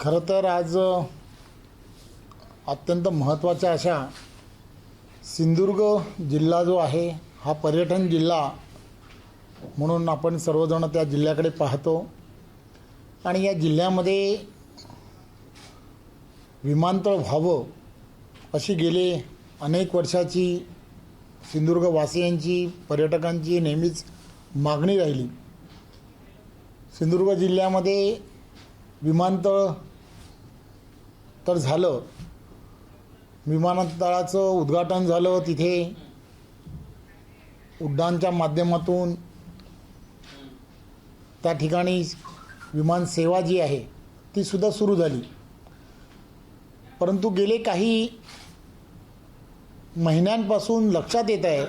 खरं तर आज अत्यंत महत्त्वाच्या अशा सिंधुदुर्ग जिल्हा जो आहे हा पर्यटन जिल्हा म्हणून आपण सर्वजण त्या जिल्ह्याकडे पाहतो आणि या जिल्ह्यामध्ये विमानतळ व्हावं अशी गेले अनेक वर्षाची सिंधुदुर्गवासियांची पर्यटकांची नेहमीच मागणी राहिली। सिंधुदुर्ग जिल्ह्यामध्ये विमानतळ तर झालं, विमानतळाचं उद्घाटन झालं, तिथे उड्डाणच्या माध्यमातून त्या ठिकाणी विमान सेवा जी आहे ती सुद्धा सुरू झाली। परंतु गेले काही महिन्यांपासून लक्षात येत आहे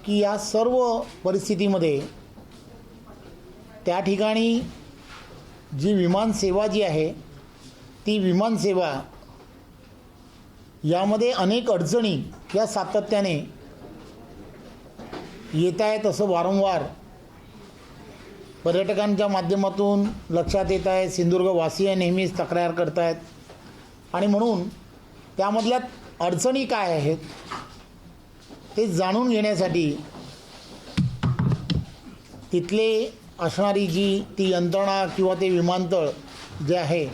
की या सर्व परिस्थितीमध्ये त्या ठिकाणी जी विमान सेवा जी आहे ती विमान सेवा यामध्ये अनेक अडचणी या सातत्याने येत आहेत असं वारंवार पर्यटकांच्या माध्यमातून लक्षात येत आहे। सिंधुदुर्गवासीय नेहमीच तक्रार करत आहेत आणि म्हणून त्यामधल्या अडचणी काय आहेत ते जाणून घेण्यासाठी तिथले असणारी जी ती यंत्रणा किंवा ते विमानतळ जे आहे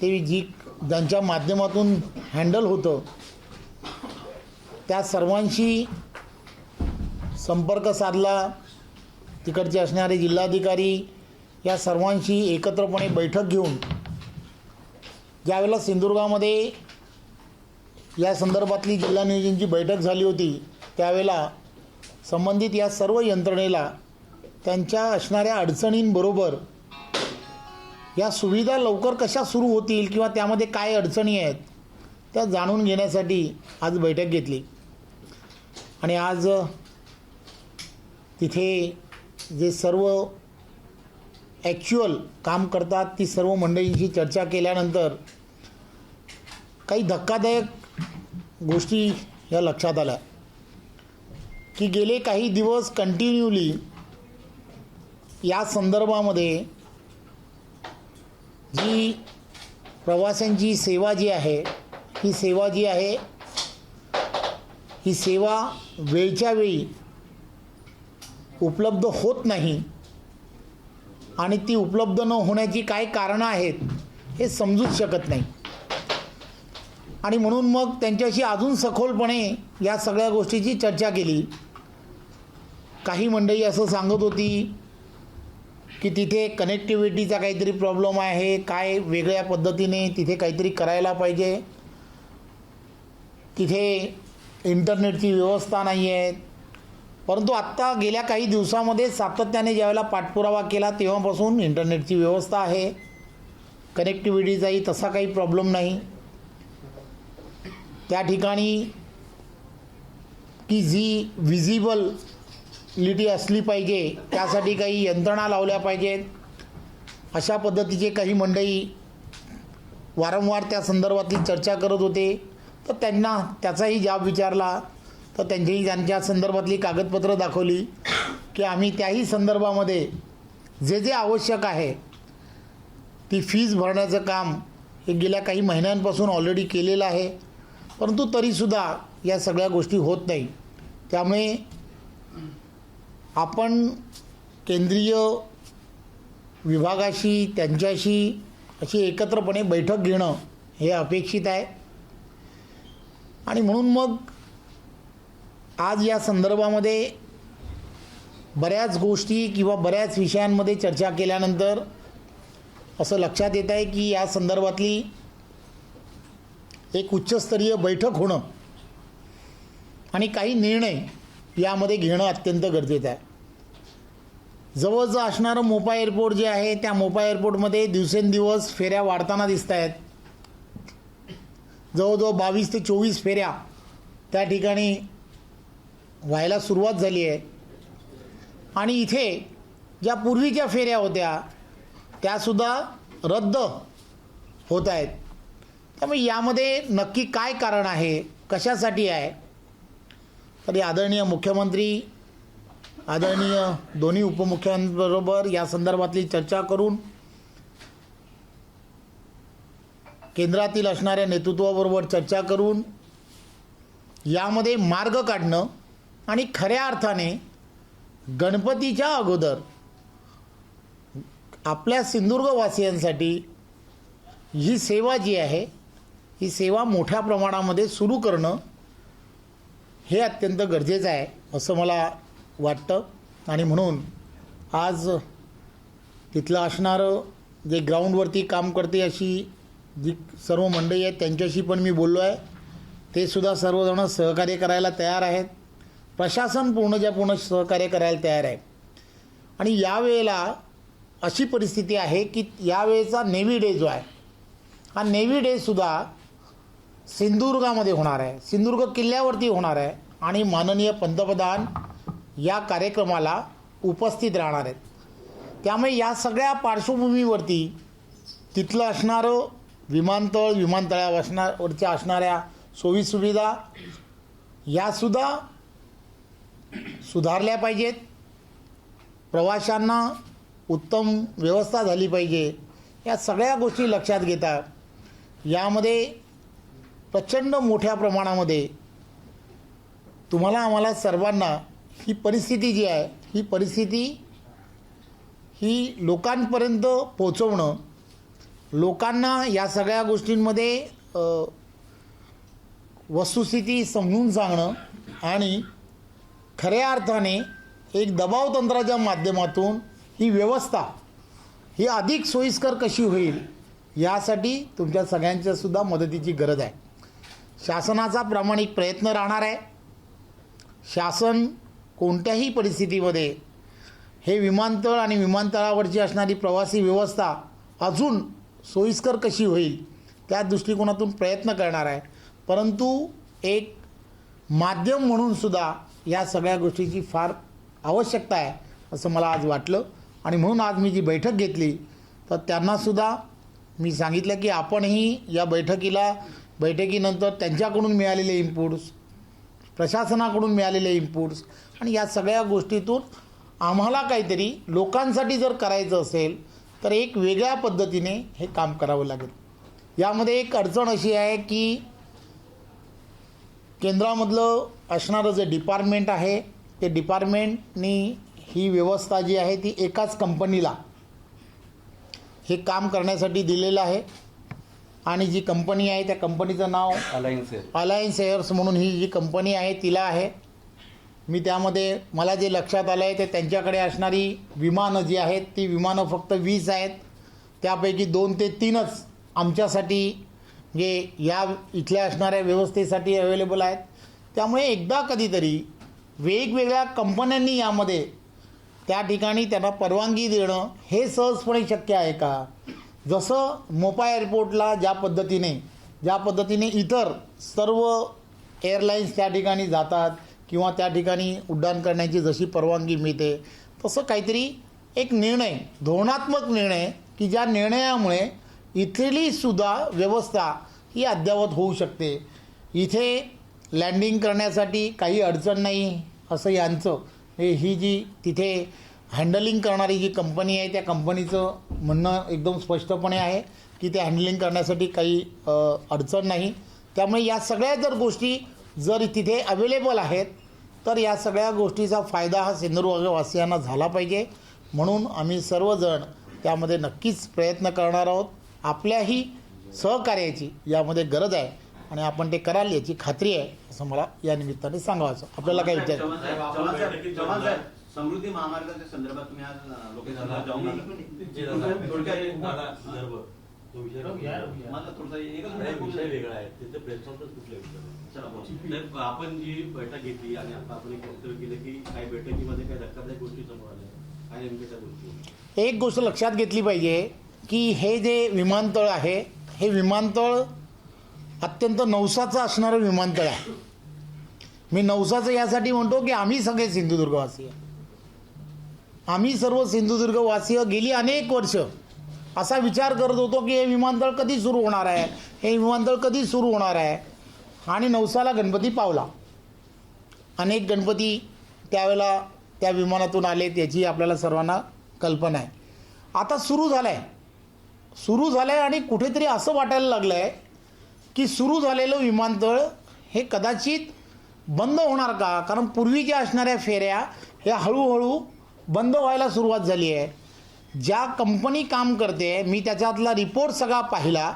ते ज्यांच्या माध्यमातून हँडल होतं त्या सर्वांशी संपर्क साधला। तिकडचे असणारे जिल्हाधिकारी या सर्वांशी एकत्रपणे बैठक घेऊन ज्यावेळेला सिंधुदुर्गामध्ये या संदर्भातली जिल्हा नियोजनची बैठक झाली होती त्यावेळेला संबंधित या सर्व यंत्रणेला त्यांच्या असणाऱ्या अडचणींबरोबर या सुविधा लवकर कशा सुरू होतील किंवा त्यामध्ये काय अडचणी आहेत त्या जाणून घेण्यासाठी आज बैठक घेतली आणि आज तिथे जे सर्व ॲक्च्युअल काम करतात ती सर्व मंडळींशी चर्चा केल्यानंतर काही धक्कादायक गोष्टी या लक्षात आल्या की गेले काही दिवस कंटिन्यूली या संदर्भामध्ये जी प्रवाशांची सेवा जी आहे ही सेवा वेळच्या वेळी उपलब्ध होत नाही आणि ती उपलब्ध न होण्याची काय कारणं आहेत हे समजूच शकत नाही आणि म्हणून मग त्यांच्याशी अजून सखोलपणे या सगळ्या गोष्टीची चर्चा केली। काही मंडळी असं सांगत होती की तिथे कनेक्टिव्हिटीचा काहीतरी प्रॉब्लेम आहे, काय वेगळ्या पद्धतीने तिथे काहीतरी करायला पाहिजे, तिथे इंटरनेटची व्यवस्था नाही आहे। परंतु आत्ता गेल्या काही दिवसामध्ये सातत्याने ज्यावेळेला पाठपुरावा केला तेव्हापासून इंटरनेटची व्यवस्था आहे, कनेक्टिव्हिटीचाही तसा काही प्रॉब्लेम नाही। त्या ठिकाणी की जी विजिबलिटी असली पाहिजे त्यासाठी काही यंत्रणा लावल्या पाहिजेत अशा पद्धतीचे काही मंडळी वारंवार त्या संदर्भातली चर्चा करत होते। तर त्यांना त्याचाही जाब विचारला तर त्यांच्याही त्यांच्या संदर्भातली कागदपत्रं दाखवली की आम्ही त्याही संदर्भामध्ये जे जे आवश्यक आहे ती फीज भरण्याचं काम हे गेल्या काही महिन्यांपासून ऑलरेडी केलेलं आहे, परंतु तरीसुद्धा या सगळ्या गोष्टी होत नाही। त्यामुळे आपण केंद्रीय विभागाशी त्यांच्याशी अशी एकत्रपणे बैठक घेणं हे अपेक्षित आहे आणि म्हणून मग आज या संदर्भामध्ये बऱ्याच गोष्टी किंवा बऱ्याच विषयांमध्ये चर्चा केल्यानंतर असं लक्षात येत आहे की या संदर्भातली एक उच्चस्तरीय बैठक होणं आणि काही निर्णय यामध्ये घेणं अत्यंत गरजेचं आहे। जवळचं असणारं मोपा एअरपोर्ट जे आहे त्या मोपा एअरपोर्टमध्ये दिवसेंदिवस फेऱ्या वाढताना दिसत आहेत। जवळजवळ 22 ते 24 फेऱ्या त्या ठिकाणी व्हायला सुरुवात झाली आहे आणि इथे ज्या पूर्वीच्या फेऱ्या होत्या त्यासुद्धा रद्द होत आहेत। त्यामुळे यामध्ये नक्की काय कारण आहे, कशासाठी आहे, तर आदरणीय मुख्यमंत्री आदरणीय दोन्ही उपमुख्यमंत्र्यांबरोबर या संदर्भातली चर्चा करून केंद्रातील असणाऱ्या नेतृत्वाबरोबर चर्चा करून यामध्ये मार्ग काढणं आणि खऱ्या अर्थाने गणपतीच्या अगोदर आपल्या सिंधुदुर्गवासियांसाठी ही सेवा जी आहे ही सेवा मोठ्या प्रमाणामध्ये सुरू करणं हे अत्यंत गरजेचं आहे असं मला वाटतं. आणि म्हणून आज तिथलं असणारं जे ग्राउंडवरती काम करते अशी जी सर्व मंडळी आहेत त्यांच्याशी पण मी बोललो आहे. ते सुद्धा सर्वजण सहकार्य करायला तयार आहेत. प्रशासन पूर्णच्या पूर्ण सहकार्य करायला तयार आहे. आणि यावेळेला अशी परिस्थिती आहे की यावेळेचा नेव्ही डे जो आहे हा नेव्ही डेसुद्धा सिंधुदुर्गामध्ये होणार आहे, सिंधुदुर्ग किल्ल्यावरती होणार आहे आणि माननीय पंतप्रधान या कार्यक्रमाला उपस्थित राहणार आहेत. त्यामुळे या सगळ्या पार्श्वभूमीवरती तिथलं असणारं विमानतळ, विमानतळावरच्या असणाऱ्या सोयीसुविधा यासुद्धा सुधारल्या पाहिजेत. प्रवाशांना उत्तम व्यवस्था झाली पाहिजे. या सगळ्या गोष्टी लक्षात घेता यामध्ये प्रचंड मोठ्या प्रमाणामध्ये तुम्हाला आम्हाला सर्वांना ही परिस्थिती जी आहे ही परिस्थिती ही लोकांपर्यंत पोहोचवणं, लोकांना या सगळ्या गोष्टींमध्ये वस्तुस्थिती समजून सांगणं आणि खऱ्या अर्थाने एक दबाव तंत्राच्या माध्यमातून ही व्यवस्था ही अधिक सोयीस्कर कशी होईल यासाठी तुमच्या सगळ्यांच्या सुद्धा मदतीची गरज आहे. शासनाचा प्रामाणिक प्रयत्न राहणार आहे. शासन कोणत्याही परिस्थितीमध्ये हे विमानतळ आणि विमानतळावरची असणारी प्रवासी व्यवस्था अजून सोयीस्कर कशी होईल त्या दृष्टिकोनातून प्रयत्न करणार आहे. परंतु एक माध्यम म्हणून सुद्धा या सगळ्या गोष्टीची फार आवश्यकता आहे असं मला आज वाटलं. आणि म्हणून आज मी जी बैठक घेतली तर त्यांनासुद्धा मी सांगितलं की आपणही या बैठकीनंतर त्यांच्याकडून मिळालेले इनपुट्स, प्रशासनाकडून मिळालेले इनपुट्स आणि या सगळ्या गोष्टीतून आम्हाला काहीतरी लोकांसाठी जर करायचं असेल तर एक वेगळ्या पद्धतीने हे काम करावं लागेल. यामध्ये एक अडचण अशी आहे की केंद्रामधलं असणारं जे डिपार्टमेंट आहे ते डिपार्टमेंटनी ही व्यवस्था जी आहे ती एकाच कंपनीला हे काम करण्यासाठी दिलेलं आहे. आणि जी कंपनी आहे त्या कंपनीचं नाव अलायन्स एअर्स म्हणून ही जी कंपनी आहे तिला आहे. मी त्यामध्ये मला जे लक्षात आलं आहे ते त्यांच्याकडे असणारी विमानं जी आहेत ती विमानं फक्त 20 आहेत. त्यापैकी 2 ते 3च आमच्यासाठी जे या इथल्या असणाऱ्या व्यवस्थेसाठी अवेलेबल आहेत. त्यामुळे एकदा कधीतरी वेगवेगळ्या कंपन्यांनी यामध्ये त्या ठिकाणी त्यांना परवानगी देणं हे सहजपणे शक्य आहे का? जसं मोपा एअरपोर्टला ज्या पद्धतीने इतर सर्व एअरलाईन्स त्या ठिकाणी जातात किंवा त्या ठिकाणी उड्डाण करण्याची जशी परवानगी मिळते तसं काहीतरी एक निर्णय, धोरणात्मक निर्णय की ज्या निर्णयामुळे इथली सुद्धा व्यवस्था ही अद्ययावत होऊ शकते. इथे लँडिंग करण्यासाठी काही अडचण नाही असं यांचं ही जी तिथे हँडलिंग करणारी जी कंपनी आहे त्या कंपनीचं म्हणणं एकदम स्पष्टपणे आहे की ते हँडलिंग करण्यासाठी काही अडचण नाही. त्यामुळे या सगळ्या जर गोष्टी जर तिथे अवेलेबल आहेत तर या सगळ्या गोष्टीचा फायदा हा सिंधुदुर्गवासियांना झाला पाहिजे. म्हणून आम्ही सर्वजण त्यामध्ये नक्कीच प्रयत्न करणार आहोत. आपल्याही सहकार्याची यामध्ये गरज आहे आणि आपण ते कराल याची खात्री आहे असं मला या निमित्ताने सांगायचं. आपल्याला काय विचार समृद्धी महामार्गाच्या संदर्भात तुम्ही आज लोकेशनला जाऊन आपण जी बैठक घेतली आणि आता आपण एक वक्तव्य केलं की काही बैठकीमध्ये काही धक्कादायक गोष्टी समोर आल्या, काय नेमक्या त्या गोष्टी? एक गोष्ट लक्षात घेतली पाहिजे की हे जे विमानतळ आहे हे विमानतळ अत्यंत नवसाचं असणारं विमानतळ आहे. मी नवसाचं यासाठी म्हणतो की आम्ही सगळे सिंधुदुर्गवासी, आम्ही सर्व सिंधुदुर्गवासीय गेली अनेक वर्ष असा विचार करत होतो की हे विमानतळ कधी सुरू होणार आहे, हे विमानतळ कधी सुरू होणार आहे. आणि नवसाला गणपती पावला. अनेक गणपती त्यावेळेला त्या विमानातून आले त्याची आपल्याला सर्वांना कल्पना आहे. आता सुरू झालं आहे, सुरू झालं आहे आणि कुठेतरी असं वाटायला लागलं आहे की सुरू झालेलं विमानतळ हे कदाचित बंद होणार का. कारण पूर्वीच्या असणाऱ्या फेऱ्या ह्या हळूहळू बंद व्हायला सुरुवात झाली आहे. ज्या कंपनी काम करते, मी त्याच्यातला रिपोर्ट सगळा पाहिला,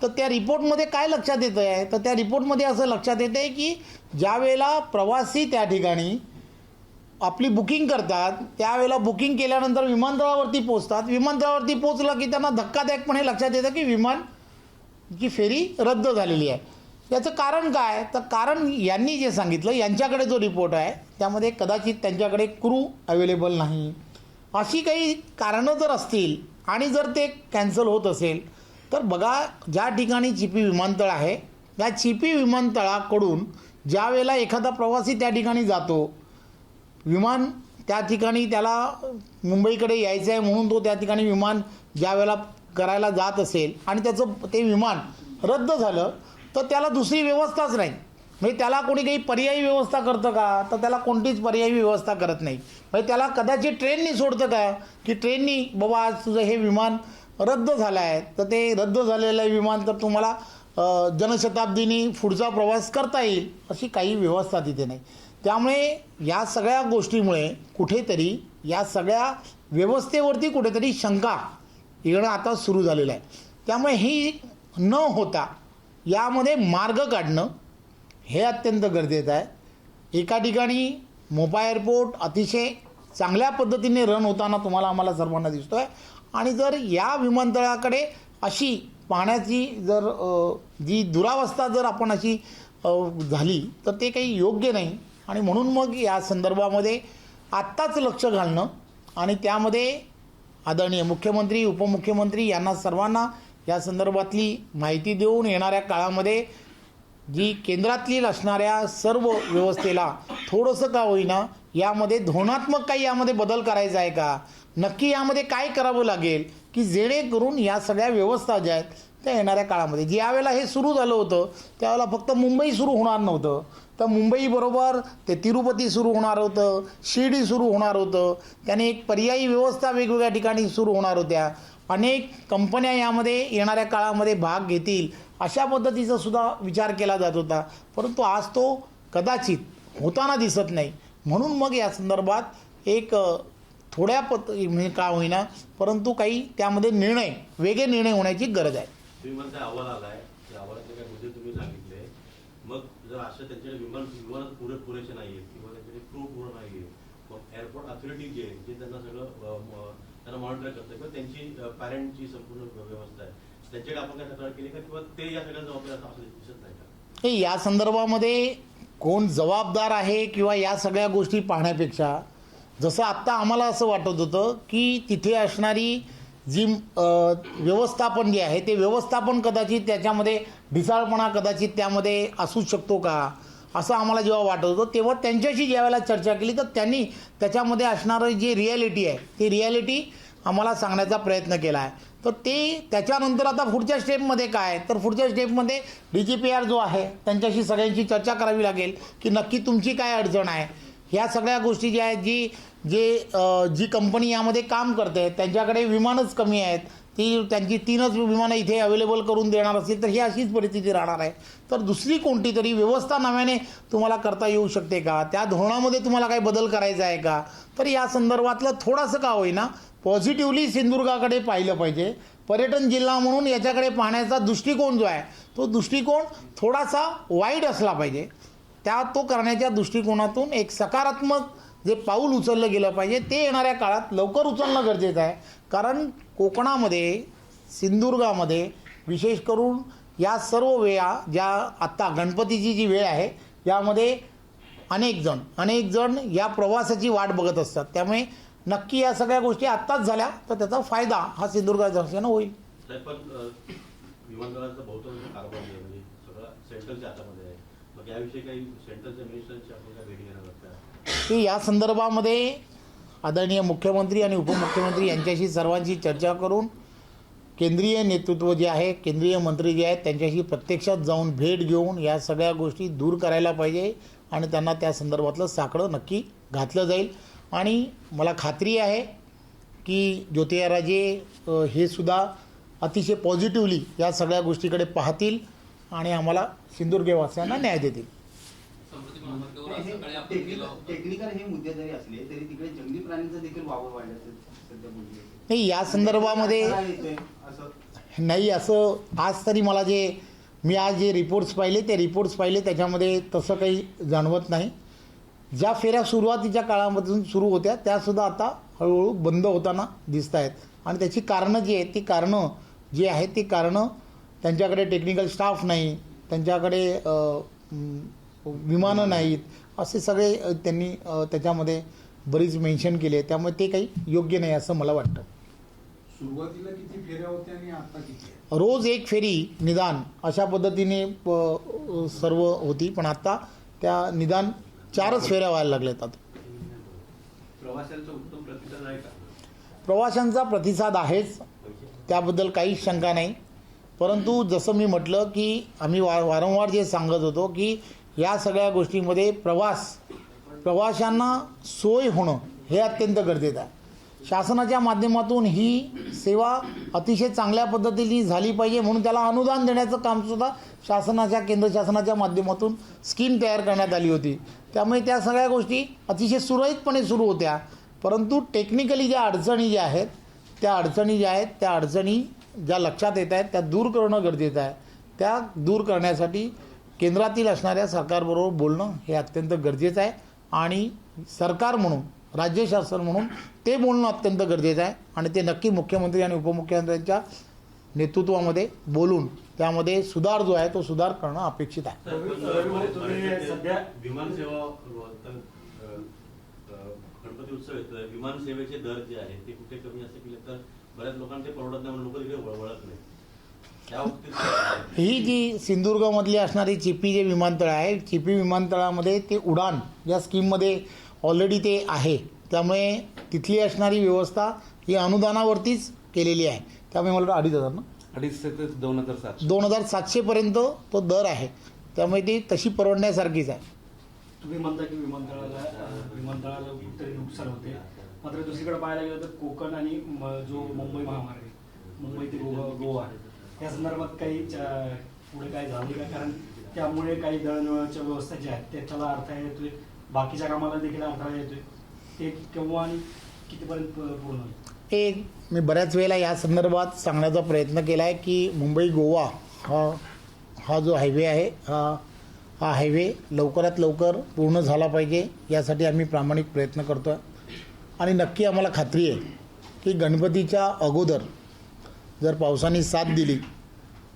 तर त्या रिपोर्टमध्ये काय लक्षात येतं आहे, तर त्या रिपोर्टमध्ये असं लक्षात येतं आहे की ज्या वेळेला प्रवासी त्या ठिकाणी आपली बुकिंग करतात, त्यावेळेला बुकिंग केल्यानंतर विमानतळावरती पोचतात. विमानतळावरती पोचलं की त्यांना धक्कादायकपणे लक्षात येतं की विमानची फेरी रद्द झालेली आहे. याचं कारण काय, तर कारण यांनी जे सांगितलं, यांच्याकडे जो रिपोर्ट आहे त्यामध्ये कदाचित त्यांच्याकडे क्रू अवेलेबल नाही, अशी काही कारणं जर असतील आणि जर ते कॅन्सल होत असेल तर बघा, ज्या ठिकाणी चिपी विमानतळ आहे त्या चिपी विमानतळाकडून ज्या वेळेला एखादा प्रवासी त्या ठिकाणी जातो, विमान त्या ठिकाणी त्याला मुंबईकडे यायचं आहे म्हणून तो त्या ठिकाणी विमान ज्या वेळेला करायला जात असेल आणि त्याचं ते विमान रद्द झालं तर त्याला दुसरी व्यवस्थाच नाही. म्हणजे त्याला कोणी काही पर्यायी व्यवस्था करतं का, तर त्याला कोणतीच पर्यायी व्यवस्था करत नाही. म्हणजे त्याला कदाचित ट्रेननी सोडतं का, की ट्रेननी बाबा आज तुझं हे विमान रद्द झालं आहे, तर ते रद्द झालेलं विमान तर तुम्हाला जनशताब्दीनी पुढचा प्रवास करता येईल, अशी काही व्यवस्था तिथे नाही. त्यामुळे या सगळ्या गोष्टीमुळे कुठेतरी या सगळ्या व्यवस्थेवरती कुठेतरी शंका येणं आता सुरू झालेलं आहे. त्यामुळे ही न होता यामध्ये मार्ग काढणं हे अत्यंत गरजेचं आहे. एका ठिकाणी मोपा एअरपोर्ट अतिशय चांगल्या पद्धतीने रन होताना तुम्हाला आम्हाला सर्वांना दिसतो आहे आणि जर या विमानतळाकडे अशी पाण्याची जर जी दुरावस्था जर आपण अशी झाली तर ते काही योग्य नाही. आणि म्हणून मग या संदर्भामध्ये आत्ताच लक्ष घालणं आणि त्यामध्ये आदरणीय मुख्यमंत्री, उपमुख्यमंत्री यांना सर्वांना या संदर्भातली माहिती देऊन येणाऱ्या काळामध्ये जी केंद्रातली असणाऱ्या सर्व व्यवस्थेला थोडंसं का होईना यामध्ये धोरणात्मक काही यामध्ये बदल करायचा आहे का, नक्की यामध्ये काय करावं लागेल की जेणेकरून या सगळ्या व्यवस्था ज्या आहेत त्या येणाऱ्या काळामध्ये, ज्या वेळेला हे सुरू झालं होतं त्यावेळेला फक्त मुंबई सुरू होणार नव्हतं, तर मुंबईबरोबर ते तिरुपती सुरू होणार होतं, शिर्डी सुरू होणार होतं, त्याने एक पर्यायी व्यवस्था वेगवेगळ्या ठिकाणी सुरू होणार होत्या, अनेक कंपन्या यामध्ये येणाऱ्या काळामध्ये भाग घेतील अशा पद्धतीचा सुद्धा विचार केला जात होता. परंतु आज तो कदाचित होताना दिसत नाही. म्हणून मग या संदर्भात एक थोड्या म्हणजे का होईना परंतु काही त्यामध्ये वेगळे निर्णय होण्याची गरज आहे. तुम्ही म्हणता अहवाल आलाय, त्या अहवालाचे काही मुद्दे तुम्ही सांगितले. मग जर असं त्यांच्याकडे विमान पुरेसे नाही आहेत किंवा त्यांच्याकडे क्रू पूर्ण नाही आहे, मग एअरपोर्ट अथॉरिटी जे आहे जे त्यांना सगळं त्यांना मॉनिटर करतं किंवा त्यांची पॅरेंटची संपूर्ण व्यवस्था आहे, त्यांच्याकडे आपण काय तक्रार केली का किंवा ते या सगळ्या जबाबदार असं दिसत नाही का? या संदर्भामध्ये कोण जबाबदार आहे किंवा या सगळ्या गोष्टी पाहण्यापेक्षा जसं आत्ता आम्हाला असं वाटत होतं की तिथे असणारी जी व्यवस्थापन जे आहे ते व्यवस्थापन कदाचित त्याच्यामध्ये ढिसाळपणा कदाचित त्यामध्ये असू शकतो का, असं आम्हाला जेव्हा वाटत होतं तेव्हा त्यांच्याशी ज्यावेळेला चर्चा केली तर त्यांनी त्याच्यामध्ये असणारं जे रिॲलिटी आहे ती रिॲलिटी आम्हाला सांगण्याचा प्रयत्न केला आहे. तर ते त्याच्यानंतर आता पुढच्या स्टेपमध्ये काय, तर पुढच्या स्टेपमध्ये DGPR जो आहे त्यांच्याशी सगळ्यांची चर्चा करावी लागेल की नक्की तुमची काय अडचण आहे. ह्या सगळ्या गोष्टी ज्या आहेत जी कंपनी यामध्ये काम करते त्यांच्याकडे विमानच कमी आहेत, ती त्यांची 3च विमानं इथे अवेलेबल करून देणार असतील तर ही अशीच परिस्थिती राहणार आहे. तर दुसरी कोणती तरी व्यवस्था नव्याने तुम्हाला करता येऊ शकते का, त्या धोरणामध्ये तुम्हाला काही बदल करायचा आहे का, तर या संदर्भातलं थोडंसं का होईना पॉझिटिव्हली सिंधुदुर्गाकडे पाहिलं पाहिजे. पर्यटन जिल्हा म्हणून याच्याकडे पाहण्याचा दृष्टिकोन जो आहे तो दृष्टिकोन थोडासा वाईड असला पाहिजे. तो करण्याच्या दृष्टिकोनातून एक सकारात्मक जे पाऊल उचललं गेलं पाहिजे ते येणाऱ्या काळात लवकर उचलणं गरजेचं आहे. कारण कोकणामध्ये सिंधुदुर्गामध्ये विशेष करून या सर्व वेळा ज्या आत्ता गणपतीची जी वेळ आहे यामध्ये अनेक जण या प्रवासाची वाट बघत असतात. त्यामुळे नक्की या सगळ्या गोष्टी आत्ताच झाल्या तर त्याचा फायदा हा सिंधुदुर्गाच्या दृष्टीनं होईल. पण विमानतळाचा बहुतांश कारभार म्हणजे सगळं सेंट्रलच्या हातामध्ये आहे, मग याविषयी काही सेंट्रलच्या मिनिस्टरची आपल्याला भेटी घेणार का की या संदर्भामध्ये आदरणीय मुख्यमंत्री आणि उपमुख्यमंत्री यांच्याशी सर्वांची चर्चा करून केंद्रीय नेतृत्व जे आहे, केंद्रीय मंत्री जे आहेत त्यांच्याशी प्रत्यक्षात जाऊन भेट घेऊन या सगळ्या गोष्टी दूर करायला पाहिजे आणि त्यांना त्या संदर्भातलं साकडं नक्की घातलं जाईल. आणि मला खात्री आहे की ज्योतिराजे हे सुद्धा अतिशय पॉझिटिव्हली या सगळ्या गोष्टीकडे पाहतील आणि आम्हाला सिंधुदुर्गवासियांना न्याय देतील. टेक्निकल हे मुद्दे जरी असले तरी तिकडे जंगली प्राण्यांचा देखील वावर वाढल्याचं सध्या बोलले. नाही, या संदर्भामध्ये असं नाही, असं आज तरी मला मी आज जे रिपोर्ट्स पाहिले त्याच्यामध्ये तसं काही जाणवत नाही. ज्या फेऱ्या सुरुवातीच्या काळामधून सुरू होत्या त्यासुद्धा आता हळूहळू बंद होताना दिसत आहेत. आणि त्याची कारणं जी आहेत ती कारणं त्यांच्याकडे टेक्निकल स्टाफ नाही, त्यांच्याकडे विमानं नाहीत, असे सगळे त्यांनी त्याच्यामध्ये बरीच मेन्शन केले. त्यामुळे ते काही योग्य नाही असं मला वाटतं. सुरुवातीला किती फेऱ्या होत्या आणि आता किती? रोज एक फेरी निदान अशा पद्धतीने सर्व होती, पण आता त्या निदान 4च फेऱ्या व्हायला लागल्यात. आता प्रवाशांचा उत्तम प्रतिसाद आहे का? प्रवाशांचा प्रतिसाद आहेच, त्याबद्दल काहीच शंका नाही. परंतु जसं मी म्हटलं की आम्ही वारंवार जे सांगत होतो की या सगळ्या गोष्टीमध्ये प्रवाशांना सोय होणं हे अत्यंत गरजेचं आहे. शासनाच्या माध्यमातून ही सेवा अतिशय चांगल्या पद्धतीने झाली पाहिजे, म्हणून त्याला अनुदान देण्याचं कामसुद्धा केंद्र शासनाच्या माध्यमातून स्कीम तयार करण्यात आली होती. त्यामुळे त्या सगळ्या गोष्टी अतिशय सुरळीतपणे सुरू होत्या. परंतु टेक्निकली ज्या अडचणी आहेत त्या अडचणी ज्या लक्षात येत आहेत त्या दूर करणं गरजेचं आहे. त्या दूर करण्यासाठी केंद्रातील असणाऱ्या सरकारबरोबर बोलणं हे अत्यंत गरजेचं आहे आणि सरकार म्हणून, राज्य शासन म्हणून ते बोलणं अत्यंत गरजेचं आहे. आणि ते नक्की मुख्यमंत्री आणि उपमुख्यमंत्र्यांच्या नेतृत्वामध्ये बोलून त्यामध्ये सुधार जो आहे तो सुधार करणं अपेक्षित आहे. सध्या विमान सेवा गणपती उत्सव येतोय, विमान सेवेचे दर जे आहेत ते कुठे कमी असे केले तर बऱ्याच लोकांचे परवडत नाही, लोक तिकडे वळत नाही. ही जी सिंधुदुर्गमधली असणारी चिपी जे विमानतळ आहे, चिपी विमानतळामध्ये ते उडान या स्कीममध्ये ऑलरेडी ते आहे. त्यामुळे तिथली असणारी व्यवस्था ही अनुदानावरतीच केलेली आहे. त्यामुळे मला 2,500 ना 2,500 ते 2,700पर्यंत तो दर आहे. त्यामुळे ती तशी परवडण्यासारखीच आहे. तुम्ही म्हणता की विमानतळाला कुठेतरी नुकसान होते, मात्र दुसरीकडे पाहायला गेलं तर कोकण आणि जो मुंबई महामार्ग आहे, मुंबई ते गोवा या संदर्भात काही पुढे काय झाले का? कारण त्यामुळे काही दळणवळणच्या व्यवस्था ज्या आहेत त्याच्याला अडथळा येतोय, बाकीच्या कामाला देखील अडथळा येतोय. ते केव्हा आणि कितीपर्यंत पूर्ण होईल? मी बऱ्याच वेळेला या संदर्भात सांगण्याचा प्रयत्न केला आहे की मुंबई गोवा हा जो हायवे आहे हा हायवे लवकरात लवकर पूर्ण झाला पाहिजे, यासाठी आम्ही प्रामाणिक प्रयत्न करतो आहे. आणि नक्की आम्हाला खात्री आहे की गणपतीच्या अगोदर जर पावसाने साथ दिली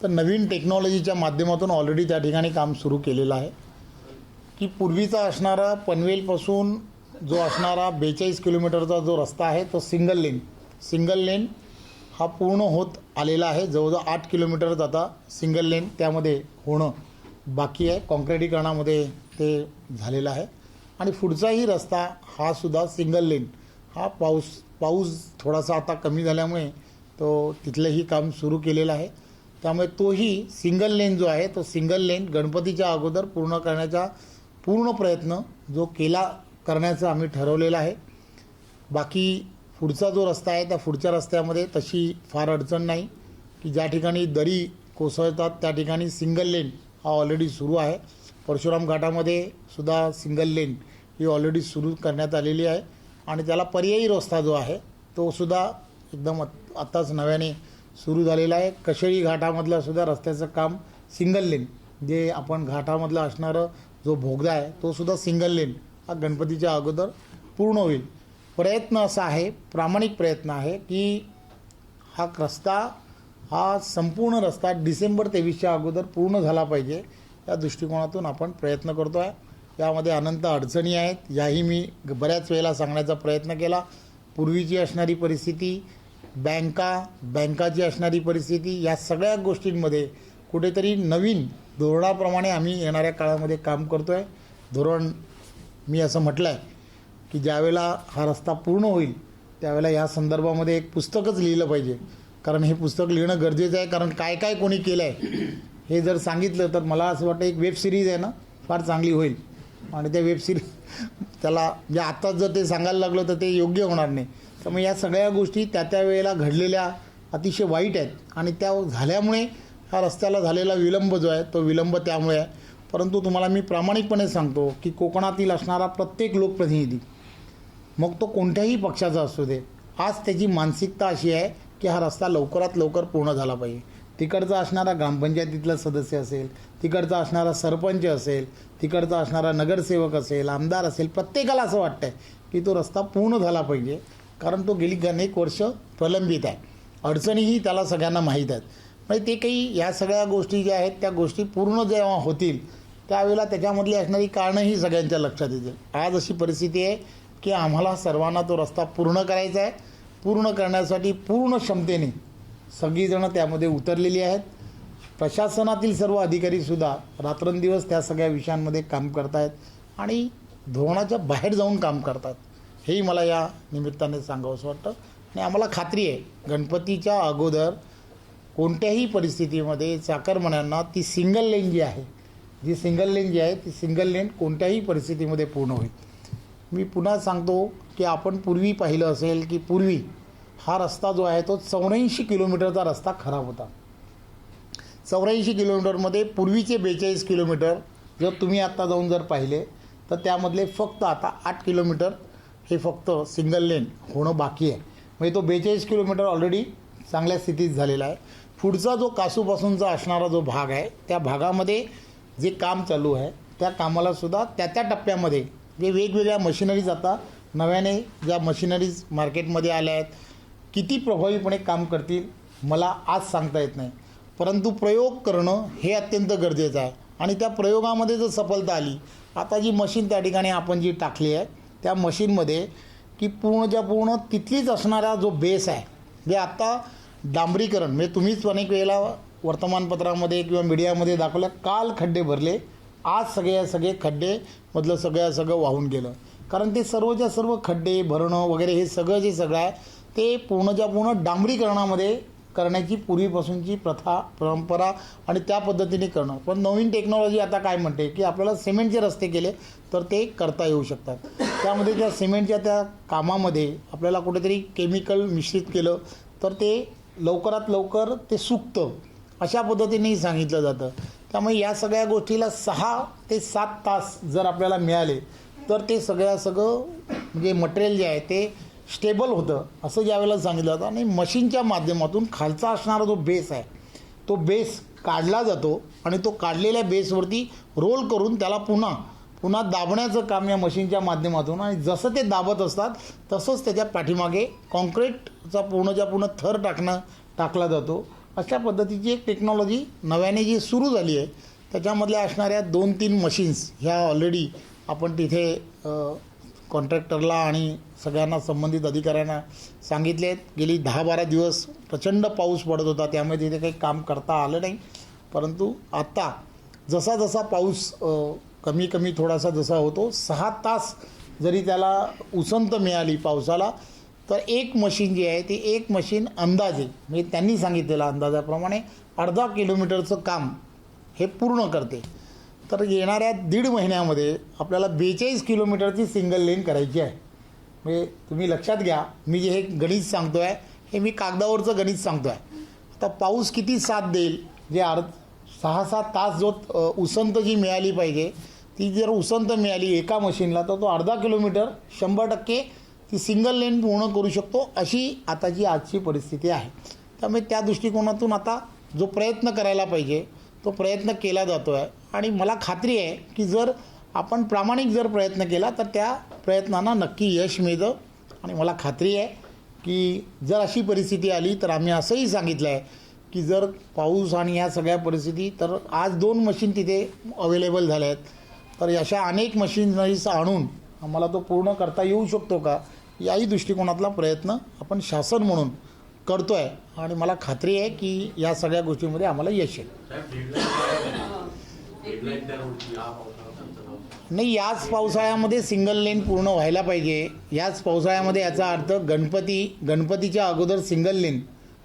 तर नवीन टेक्नॉलॉजीच्या माध्यमातून ऑलरेडी त्या ठिकाणी काम सुरू केलेलं आहे की पूर्वीचा असणारा पनवेलपासून जो असणारा 42 किलोमीटरचा जो रस्ता आहे तो सिंगल लेन हा पूर्ण होत आलेला आहे. जवळजवळ 8 किलोमीटर आता सिंगल लेन त्यामध्ये होणं बाकी आहे. कॉन्क्रिटीकरणामध्ये ते झालेलं आहे. आणि पुढचाही रस्ता हा सुद्धा सिंगल लेन हा पाऊस थोडासा आता कमी झाल्यामुळे तो तिथलंही काम सुरू केलेलं आहे. त्यामुळे तोही सिंगल लेन जो आहे तो सिंगल लेन गणपतीच्या अगोदर पूर्ण करण्याचा पूर्ण प्रयत्न जो करण्याचं आम्ही ठरवलेलं आहे. बाकी पुढचा जो रस्ता आहे त्या पुढच्या रस्त्यामध्ये तशी फार अडचण नाही की ज्या ठिकाणी दरी कोसळतात त्या ठिकाणी सिंगल लेन हा ऑलरेडी सुरू आहे. परशुराम घाटामध्ये सुद्धा सिंगल लेन ही ऑलरेडी सुरू करण्यात आलेली आहे. आणि त्याला पर्यायी रस्ता जो आहे तो सुद्धा एकदम आत्ताच नव्याने सुरू झालेला आहे. कशेळी घाटामधलं सुद्धा रस्त्याचं काम सिंगल लेन जे आपण घाटामधला असणारं जो बोगदा आहे तो सुद्धा सिंगल लेन हा गणपतीच्या अगोदर पूर्ण होईल. प्रयत्न असा आहे, प्रामाणिक प्रयत्न आहे की हा संपूर्ण रस्ता डिसेंबर 23च्या अगोदर पूर्ण झाला पाहिजे या दृष्टिकोनातून आपण प्रयत्न करतो आहे. यामध्ये अनंत अडचणी आहेत, याही मी बऱ्याच वेळेला सांगण्याचा प्रयत्न केला. पूर्वीची असणारी परिस्थिती, बँकाची असणारी परिस्थिती, या सगळ्या गोष्टींमध्ये कुठेतरी नवीन धोरणाप्रमाणे आम्ही येणाऱ्या काळामध्ये काम करतो आहे. धोरण मी असं म्हटलं आहे की ज्यावेळेला हा रस्ता पूर्ण होईल त्यावेळेला या संदर्भामध्ये एक पुस्तकच लिहिलं पाहिजे. कारण हे पुस्तक लिहिणं गरजेचं आहे. कारण काय काय कोणी केलं आहे हे जर सांगितलं तर मला असं वाटतं एक वेब सिरीज आहे ना फार चांगली होईल. आणि त्या वेब सिरीज त्याला म्हणजे आत्ताच जर ते सांगायला लागलं तर ते योग्य होणार नाही. त्यामुळे या सगळ्या गोष्टी त्या वेळेला घडलेल्या अतिशय वाईट आहेत आणि त्या झाल्यामुळे ह्या रस्त्याला झालेला विलंब जो आहे तो विलंब त्यामुळे आहे. परंतु तुम्हाला मी प्रामाणिकपणे सांगतो की कोकणातील असणारा प्रत्येक लोकप्रतिनिधी, मग तो कोणत्याही पक्षाचा असू दे, आज त्याची मानसिकता अशी आहे की हा रस्ता लवकरात लवकर पूर्ण झाला पाहिजे. तिकडचा असणारा ग्रामपंचायतीतला सदस्य असेल, तिकडचा असणारा सरपंच असेल, तिकडचा असणारा नगरसेवक असेल, आमदार असेल, प्रत्येकाला असं वाटतं आहे की तो रस्ता पूर्ण झाला पाहिजे. कारण तो गेली अनेक वर्ष प्रलंबित आहे. अडचणीही त्याला सगळ्यांना माहीत आहेत. म्हणजे ते काही या सगळ्या गोष्टी ज्या आहेत त्या गोष्टी पूर्ण जेव्हा होतील त्यावेळेला त्याच्यामधली असणारी कारणंही सगळ्यांच्या लक्षात येतील. आज अशी परिस्थिती आहे की आम्हाला सर्वांना तो रस्ता पूर्ण करायचा आहे. पूर्ण करण्यासाठी पूर्ण क्षमतेने सगळीजणं त्यामध्ये उतरलेली आहेत. प्रशासनातील सर्व अधिकारीसुद्धा रात्रंदिवस त्या सगळ्या विषयांमध्ये काम करत आहेत आणि धोरणाच्या बाहेर जाऊन काम करतात. हेही मला या निमित्ताने सांगावंसं वाटतं. आणि आम्हाला खात्री आहे गणपतीच्या अगोदर कोणत्याही परिस्थितीमध्ये चाकरमान्यांना ती सिंगल लेन जी आहे, ती सिंगल लेन कोणत्याही परिस्थितीमध्ये पूर्ण होईल. मी पुन्हा सांगतो की आपण पूर्वी पाहिलं असेल की पूर्वी हा रस्ता जो आहे तो 84 किलोमीटरचा रस्ता खराब होता. 84 किलोमीटरमध्ये पूर्वीचे 42 किलोमीटर जर तुम्ही आत्ता जाऊन जर पाहिले तर त्यामधले फक्त आता 8 किलोमीटर हे फक्त सिंगल लेन होणं बाकी आहे. म्हणजे तो 42 किलोमीटर ऑलरेडी चांगल्या स्थितीत झालेला आहे. पुढचा जो कासूपासूनचा असणारा जो भाग आहे त्या भागामध्ये जे काम चालू आहे त्या कामालासुद्धा त्या टप्प्यामध्ये जे वेगवेगळ्या मशिनरीज आता नव्याने ज्या मशिनरीज मार्केटमध्ये आल्या आहेत किती प्रभावीपणे काम करतील मला आज सांगता येत नाही. परंतु प्रयोग करणं हे अत्यंत गरजेचं आहे. आणि त्या प्रयोगामध्ये जर सफलता आली, आता जी मशीन त्या ठिकाणी आपण जी टाकली आहे त्या मशीनमध्ये की पूर्णच्या पूर्ण तिथलीच असणारा जो बेस आहे, जे आत्ता डांबरीकरण म्हणजे तुम्हीच अनेक वेळेला वर्तमानपत्रामध्ये किंवा मीडियामध्ये दाखवलं, काल खड्डे भरले, आज सगळे खड्डेमधलं सगळं वाहून गेलं. कारण ते सर्वच्या सर्व खड्डे भरणं वगैरे हे सगळं जे सगळं आहे ते पूर्णच्या पूर्ण डांबरीकरणामध्ये करण्याची पूर्वीपासूनची प्रथा परंपरा आणि त्या पद्धतीने करणं. पण नवीन टेक्नॉलॉजी आता काय म्हणते की आपल्याला सिमेंटचे रस्ते केले तर ते करता येऊ शकतात. त्यामध्ये त्या सिमेंटच्या त्या कामामध्ये आपल्याला कुठेतरी केमिकल मिश्रित केलं तर ते लवकरात लवकर ते सुकतं, अशा पद्धतीनेही सांगितलं जातं. त्यामुळे या सगळ्या गोष्टीला 6 ते 7 तास जर आपल्याला मिळाले तर ते सगळं म्हणजे मटेरियल जे आहे ते स्टेबल होतं असं ज्यावेळेला सांगितलं जातं. आणि मशीनच्या माध्यमातून खालचा असणारा जो बेस आहे तो बेस काढला जातो आणि तो काढलेल्या बेसवरती रोल करून त्याला पुन्हा दाबण्याचं काम या मशीनच्या माध्यमातून, आणि जसं ते दाबत असतात तसंच त्याच्या पाठीमागे कॉन्क्रीटचा पूर्णच्या पूर्ण थर टाकला जातो. अशा पद्धतीची एक टेक्नॉलॉजी नव्याने जी सुरू झाली आहे त्याच्यामधल्या असणाऱ्या 2-3 मशीन्स ह्या ऑलरेडी आपण तिथे कॉन्ट्रॅक्टरला आणि सगळ्यांना संबंधित अधिकाऱ्यांना सांगितले आहेत. गेली 10-12 दिवस प्रचंड पाऊस पडत होता त्यामुळे तिथे काही काम करता आलं नाही. परंतु आता जसा पाऊस कमी थोडासा जसा होतो, 6 तास जरी त्याला उसंत मिळाली पावसाला तर एक मशीन जी आहे ती एक मशीन अंदाजे म्हणजे त्यांनी सांगितलेल्या अंदाजाप्रमाणे अर्धा किलोमीटरचं काम हे पूर्ण करते. तर येणाऱ्या 1.5 महिन्यामध्ये आपल्याला 42 किलोमीटरची सिंगल लेन करायची आहे. म्हणजे तुम्ही लक्षात घ्या, मी जे हे गणित सांगतो आहे हे मी कागदावरचं गणित सांगतो आहे. आता पाऊस किती साथ देईल, जे 6-7 तास जो उसंत जी मिळाली पाहिजे ती जर उसंत मिळाली एका मशीनला तर तो अर्धा किलोमीटर 100% ती सिंगल लेन पूर्ण करू शकतो, अशी आताची आजची परिस्थिती आहे. त्यामुळे त्या दृष्टिकोनातून आता जो प्रयत्न करायला पाहिजे तो प्रयत्न केला जातो आहे. आणि मला खात्री आहे की जर आपण प्रामाणिक जर प्रयत्न केला तर त्या प्रयत्नांना नक्की यश मिळतं. आणि मला खात्री आहे की जर अशी परिस्थिती आली तर आम्ही असंही सांगितलं आहे की जर पाऊस आणि या सगळ्या परिस्थिती तर आज 2 मशीन तिथे अवेलेबल झाल्या आहेत, तर अशा अनेक मशीनरीज आणून आम्हाला तो पूर्ण करता येऊ शकतो का याही दृष्टिकोनातला प्रयत्न आपण शासन म्हणून करतो आहे. आणि मला खात्री आहे की या सगळ्या गोष्टींमध्ये आम्हाला यश येईल. नाही, याच पावसाळ्यामध्ये सिंगल लेन पूर्ण व्हायला पाहिजे. याच पावसाळ्यामध्ये याचा अर्थ गणपतीच्या अगोदर सिंगल लेन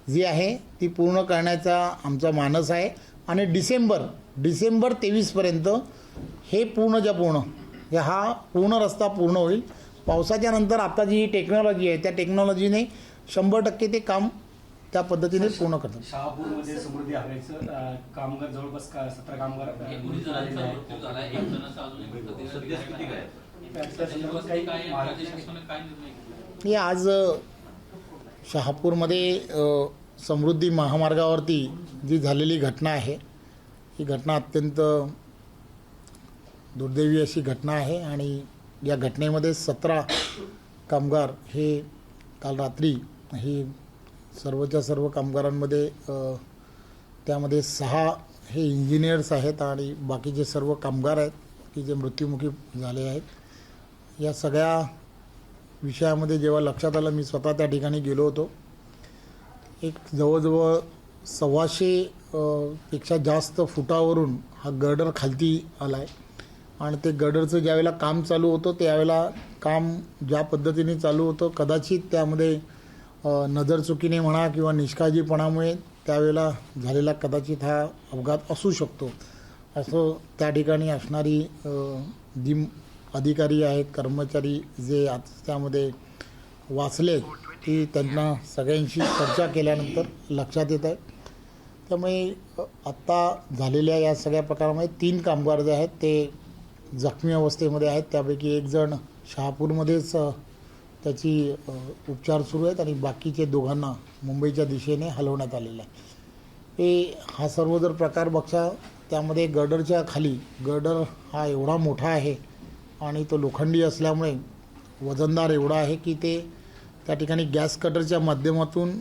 जी आहे ती पूर्ण करण्याचा आमचा मानस आहे. आणि डिसेंबर 23पर्यंत हे पूर्ण हा पूर्ण रस्ता पूर्ण होईल. पावसाच्या नंतर आता जी टेक्नॉलॉजी आहे त्या टेक्नॉलॉजीने 100% ते काम त्या पद्धतीने पूर्ण करतात. शहापूरमध्ये समृद्धी हवेचं कामगार जवळपास 17 कामगार मृत्यू झालेले आहेत. सध्या स्थिती काय आहे? त्या संदर्भात काही महाराष्ट्र मी आज शहापूरमध्ये समृद्धी महामार्गावरती जी झालेली घटना आहे, ही घटना अत्यंत दुर्दैवी अशी घटना आहे आणि या घटनेमध्ये 17 कामगार हे काल रात्री हे सर्वच्या सर्व कामगारांमध्ये त्यामध्ये 6 हे इंजिनियर्स आहेत आणि बाकीचे सर्व कामगार आहेत की जे मृत्युमुखी झाले आहेत. या सगळ्या विषयामध्ये जेव्हा लक्षात आलं, मी स्वतः त्या ठिकाणी गेलो होतो. एक जवळजवळ 125 पेक्षा जास्त फुटावरून हा गर्डर खालती आला आहे आणि ते गर्डरचं ज्यावेळेला काम चालू होतं त्यावेळेला काम ज्या पद्धतीने चालू होतं, कदाचित त्यामध्ये नजरचुकीने म्हणा किंवा निष्काळजीपणामुळे त्यावेळेला झालेला कदाचित हा अपघात असू शकतो, असं त्या ठिकाणी असणारी जी अधिकारी आहेत, कर्मचारी जे आज त्यामध्ये वाचलेत, की त्यांना सगळ्यांशी चर्चा केल्यानंतर लक्षात येत आहे. त्यामुळे आत्ता झालेल्या या सगळ्या प्रकारामध्ये 3 कामगार जे आहेत ते जखमी अवस्थेमध्ये आहेत. त्यापैकी एक जण शहापूरमध्येच त्याची उपचार सुरू आहेत आणि बाकीचे दोघांना मुंबईच्या दिशेने हलवण्यात आलेलं आहे. हा सर्व जर प्रकार बघता त्यामध्ये गर्डरच्या खाली, गर्डर हा एवढा मोठा आहे आणि तो लोखंडी असल्यामुळे वजनदार एवढा आहे की ते त्या ठिकाणी गॅस कटरच्या माध्यमातून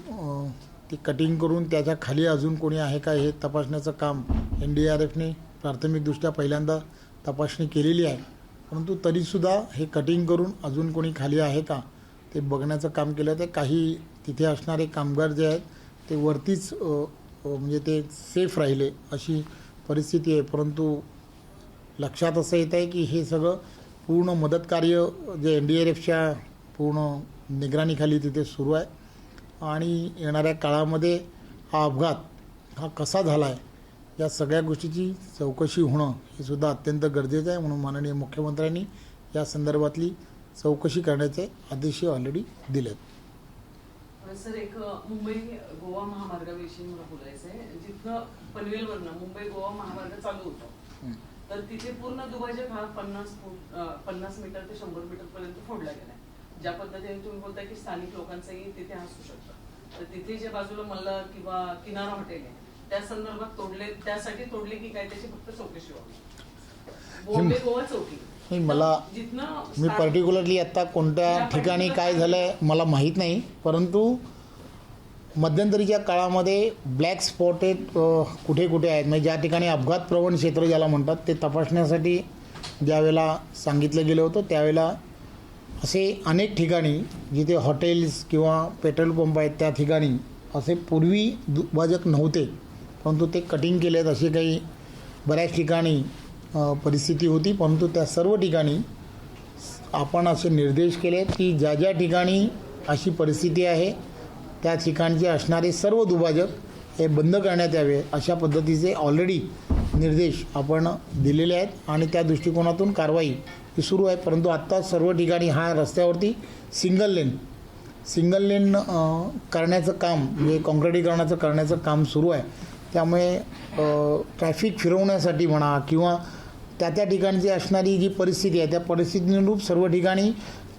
ती कटिंग करून त्याच्या खाली अजून कोणी आहे का हे तपासण्याचं काम NDRFने प्राथमिकदृष्ट्या पहिल्यांदा तपासणी केलेली आहे. परंतु तरीसुद्धा हे कटिंग करून अजून कोणी खाली आहे का ते बघण्याचं काम केलं. ते काही तिथे असणारे कामगार जे आहेत ते वरतीच म्हणजे ते सेफ राहिले अशी परिस्थिती आहे. परंतु लक्षात असं येत आहे की हे सगळं पूर्ण मदत कार्य जे NDRFच्या पूर्ण निगराणीखाली तिथे सुरू आहे आणि येणाऱ्या काळामध्ये हा अपघात हा कसा झाला आहे या सगळ्या गोष्टीची चौकशी होणं हे सुद्धा अत्यंत गरजेचं आहे. म्हणून माननीय मुख्यमंत्र्यांनी या संदर्भातली चौकशी करण्याचे आदेश ऑलरेडी दिलेत. सर, एक मुंबई गोवा महामार्गाविषयी मला बोलायचं आहे. जिथनं पनवेलवरनं मुंबई गोवा महामार्ग चालू होतो तर तिथे पूर्ण दुभाजक हा 50 मीटर ते 100 मीटर पर्यंत फोडला गेला. ज्या पद्धतीने तुम्ही बोलताय की स्थानिक लोकांचंही तिथे असू शकतं, तर तिथे जे बाजूला मल्ला किंवा किनारा हॉटेल आहे त्या संदर्भात तोडले, त्यासाठी तोडले की काय त्याची फक्त चौकशी व्हावी. बॉम्बे गोवा चौकी मी पर्टिक्युलरली आत्ता कोणत्या ठिकाणी काय झालं आहे मला माहीत नाही, परंतु मध्यंतरीच्या काळामध्ये ब्लॅक स्पॉटेड कुठे कुठे आहेत म्हणजे ज्या ठिकाणी अपघात प्रवण क्षेत्र ज्याला म्हणतात ते तपासण्यासाठी ज्यावेळेला सांगितलं गेलं होतं त्यावेळेला असे अनेक ठिकाणी जिथे हॉटेल्स किंवा पेट्रोल पंप आहेत त्या ठिकाणी असे पूर्वी दुभाजक नव्हते, परंतु ते कटिंग केलेत. असे काही बऱ्याच ठिकाणी परिस्थिती होती, परंतु त्या सर्व ठिकाणी आपण असे निर्देश केलेत की ज्या ज्या ठिकाणी अशी परिस्थिती आहे त्या ठिकाणचे असणारे सर्व दुभाजक हे बंद करण्यात यावे अशा पद्धतीचे ऑलरेडी निर्देश आपण दिलेले आहेत आणि त्या दृष्टिकोनातून कारवाई ही सुरू आहे. परंतु आत्ता सर्व ठिकाणी हा रस्त्यावरती सिंगल लेन करण्याचं काम म्हणजे काँक्रिटीकरणाचं करण्याचं काम सुरू आहे. त्यामुळे ट्रॅफिक फिरवण्यासाठी म्हणा किंवा त्या ठिकाणची असणारी जी परिस्थिती आहे त्या परिस्थितीनुरूप सर्व ठिकाणी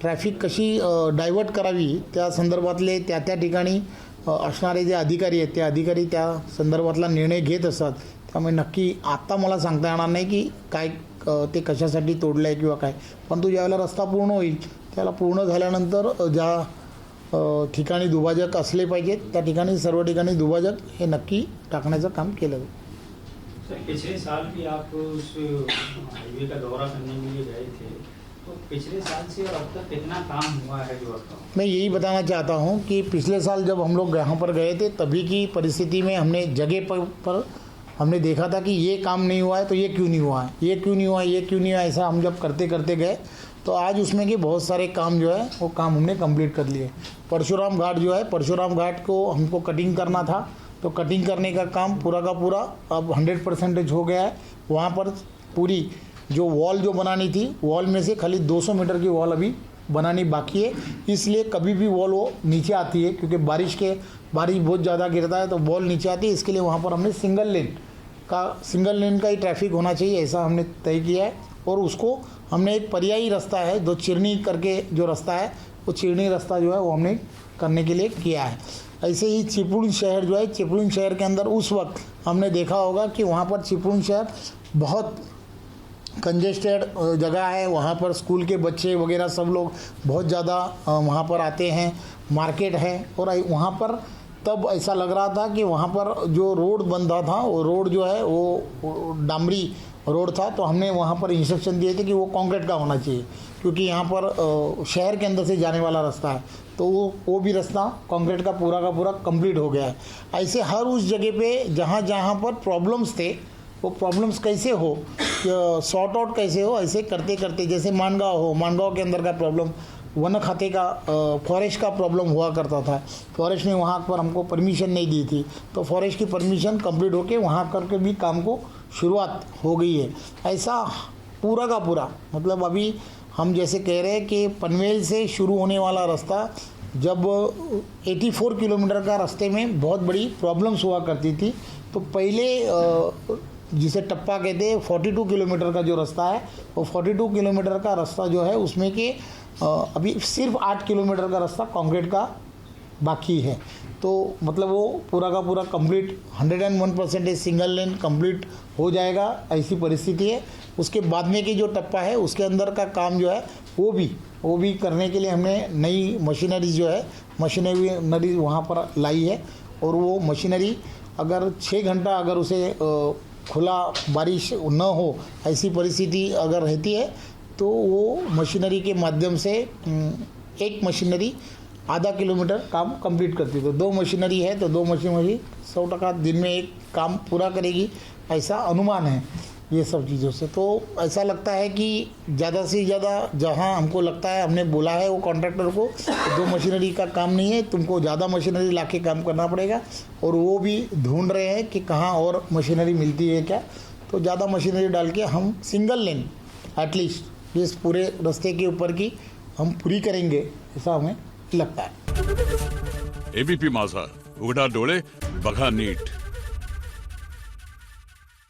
ट्रॅफिक कशी डायव्हर्ट करावी त्या संदर्भातले त्या ठिकाणी असणारे जे अधिकारी आहेत ते अधिकारी त्या संदर्भातला निर्णय घेत असतात. त्यामुळे नक्की आत्ता मला सांगता येणार नाही की काय ते कशासाठी तोडलं आहे किंवा काय, परंतु ज्यावेळेला रस्ता पूर्ण होईल त्याला पूर्ण झाल्यानंतर ज्या ठिकाणी दुभाजक असले पाहिजेत त्या ठिकाणी सर्व ठिकाणी दुभाजक हे नक्की टाकण्याचं काम केलं जाईल. सर, पिछले साल भी आप उस हाईवे का दौरा करने के लिए गए थे, तो पिछले साल से और अब तक कितना काम हुआ है जो आपका? मैं यही बताना चाहता हूँ कि पिछले साल जब हम लोग यहाँ पर गए थे तभी की परिस्थिति में हमने जगह पर हमने देखा था कि ये काम नहीं हुआ है तो ये क्यों नहीं हुआ है, ये क्यों नहीं हुआ है, ये क्यों नहीं हुआ, ऐसा हम जब करते करते गए तो आज उसमें कि बहुत सारे काम जो है वो काम हमने कंप्लीट कर लिए. परशुराम घाट जो है, परशुराम घाट को हमको कटिंग करना था तो कटिंग करने का काम पूरा का पूरा अब 100% हो गया है. वहाँ पर पूरी जो वॉल जो बनानी थी वॉल में से खाली 200 मीटर की वॉल अभी बनानी बाकी है, इसलिए कभी भी वॉल वो नीचे आती है, क्योंकि बारिश बहुत ज़्यादा गिरता है तो वॉल नीचे आती है। इसके लिए वहाँ पर हमने सिंगल लेन का ही ट्रैफिक होना चाहिए, ऐसा हमने तय किया है। और उसको हमने एक पर्यायी रास्ता है, दो चिरनी करके जो रास्ता है, वो चिरनी रास्ता जो है वो हमने करने के लिए किया है। ऐसे ही चिपळूण शहर जो है, चिपळूण शहर के अंदर उस वक्त हमने देखा होगा कि वहाँ पर चिपळूण शहर बहुत कंजेस्टेड जगह है, वहाँ पर स्कूल के बच्चे वगैरह सब लोग बहुत ज़्यादा वहाँ पर आते हैं, मार्केट है। और वहाँ पर तब ऐसा लग रहा था कि वहाँ पर जो रोड बनता था, वो रोड जो है वो डामरी रोड था, तो हमने वहाँ पर इंस्ट्रक्शन दिए थे कि वो कंक्रीट का होना चाहिए, क्योंकि यहाँ पर शहर के अंदर से जाने वाला रास्ता है, तो वो भी रास्ता कंक्रीट का पूरा कंप्लीट हो गया है। ऐसे हर उस जगह पे जहाँ पर प्रॉब्लम्स थे, वो प्रॉब्लम्स कैसे हो, सॉर्ट आउट कैसे हो, ऐसे करते करते, जैसे मानगांव के अंदर का प्रॉब्लम, वन खाते का फॉरेस्ट का प्रॉब्लम हुआ करता था, फॉरेस्ट ने वहाँ पर हमको परमिशन नहीं दी थी, तो फॉरेस्ट की परमिशन कंप्लीट होके वहाँ करके भी काम को शुरुआत हो गई है। ऐसा पूरा का पूरा, मतलब अभी हम जैसे कह रहे हैं कि पनवेल से शुरू होने वाला रास्ता, जब 84 किलोमीटर का रास्ते में बहुत बड़ी प्रॉब्लम्स हुआ करती थी, तो पहले जिसे टप्पा कहते हैं 42 किलोमीटर का जो रास्ता है, वो 42 किलोमीटर का रास्ता जो है उसमें कि अभी सिर्फ 8 किलोमीटर का रास्ता कंक्रीट का बाकी है। तो मतलब वो पूरा का पूरा कंप्लीट 101% सिंगल लेन कंप्लीट हो जाएगा, ऐसी परिस्थिति है। उसके बाद में की जो टप्पा है उसके अंदर का काम जो है वो भी करने के लिए हमने नई मशीनरी जो है मशीनरी वहाँ पर लाई है। और वो मशीनरी अगर 6 घंटा अगर उसे खुला बारिश न हो, ऐसी परिस्थिति अगर रहती है, तो वो मशीनरी के माध्यम से एक मशीनरी आधा किलोमीटर काम कंप्लीट करती है। तो 2 मशीनरी है तो 2 मशीनरी 100% दिन में एक काम पूरा करेगी, ऐसा अनुमान है ये सब चीज़ों से। तो ऐसा लगता है कि ज़्यादा से ज़्यादा जहाँ हमको लगता है, हमने बोला है वो कॉन्ट्रैक्टर को, 2 मशीनरी का काम नहीं है, तुमको ज़्यादा मशीनरी लाके काम करना पड़ेगा। और वो भी ढूंढ रहे हैं कि कहाँ और मशीनरी मिलती है क्या, तो ज़्यादा मशीनरी डाल के हम सिंगल लेन एटलीस्ट इस पूरे रास्ते के ऊपर की हम पूरी करेंगे, ऐसा हमें लगता है। एबीपी माझा, उघडा डोळे बघा नीट।